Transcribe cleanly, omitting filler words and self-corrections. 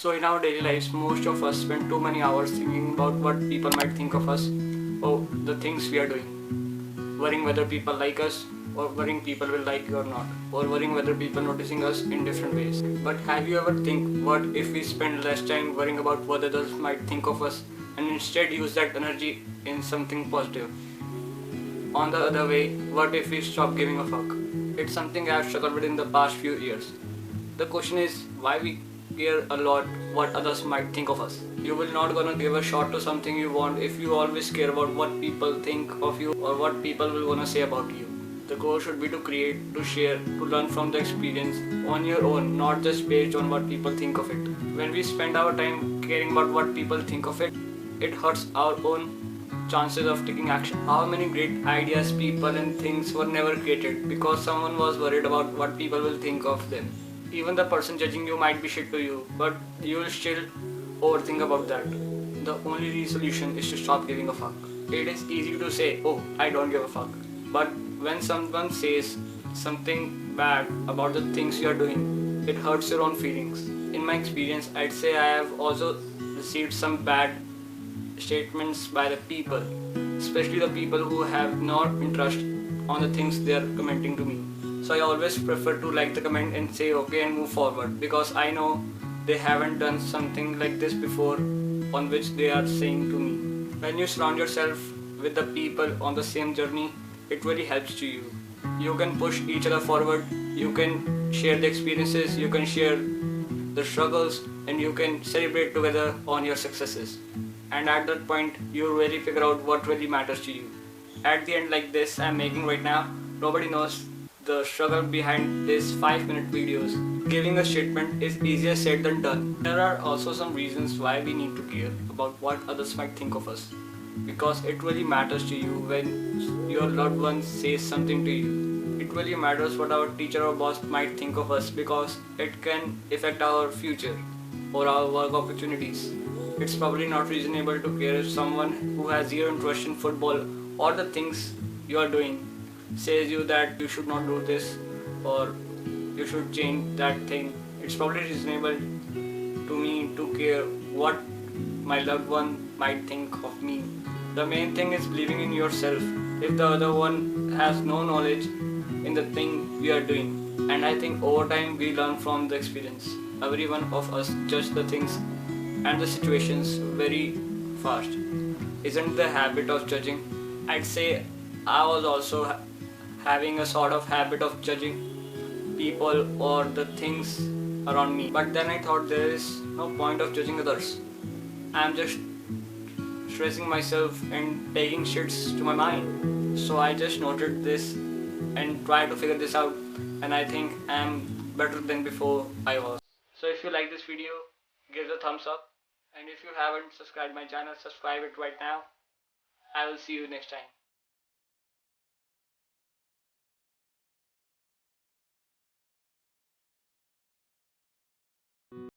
So in our daily lives, most of us spend too many hours thinking about what people might think of us or the things we are doing. Worrying whether people like us, or worrying people will like you or not, or worrying whether people noticing us in different ways. But have you ever think what if we spend less time worrying about what others might think of us and instead use that energy in something positive? On the other way, what if we stop giving a fuck? It's something I've struggled with in the past few years. The question is why we care a lot what others might think of us. You will not gonna give a shot to something you want if you always care about what people think of you or what people will gonna say about you. The goal should be to create, to share, to learn from the experience on your own, not just based on what people think of it. When we spend our time caring about what people think of it, it hurts our own chances of taking action. How many great ideas, people, and things were never created because someone was worried about what people will think of them. Even the person judging you might be shit to you, but you will still overthink about that. The only solution is to stop giving a fuck. It is easy to say, oh, I don't give a fuck. But when someone says something bad about the things you are doing, it hurts your own feelings. In my experience, I'd say I have also received some bad statements by the people, especially the people who have not interest on the things they are commenting to me. So I always prefer to like the comment and say okay and move forward because I know they haven't done something like this before on which they are saying to me. When you surround yourself with the people on the same journey, it really helps to you. You can push each other forward, you can share the experiences, you can share the struggles, and you can celebrate together on your successes. And at that point, you really figure out what really matters to you. At the end, like this I'm making right now, nobody knows the struggle behind these 5-minute videos. Giving a statement is easier said than done. There are also some reasons why we need to care about what others might think of us. Because it really matters to you when your loved one says something to you. It really matters what our teacher or boss might think of us because it can affect our future or our work opportunities. It's probably not reasonable to care if someone who has zero interest in football or the things you are doing says you that you should not do this or you should change that thing. It's probably reasonable to me to care what my loved one might think of me. The main thing is believing in yourself. If the other one has no knowledge in the thing we are doing, and I think over time we learn from the experience. Every one of us judge the things and the situations very fast. Isn't the habit of judging? I'd say I was also having a sort of habit of judging people or the things around me. But then I thought there is no point of judging others. I'm just stressing myself and taking shits to my mind. So I just noted this and tried to figure this out, and I think I'm better than before I was. So if you like this video, give it a thumbs up, and if you haven't subscribed my channel, subscribe it right now. I will see you next time.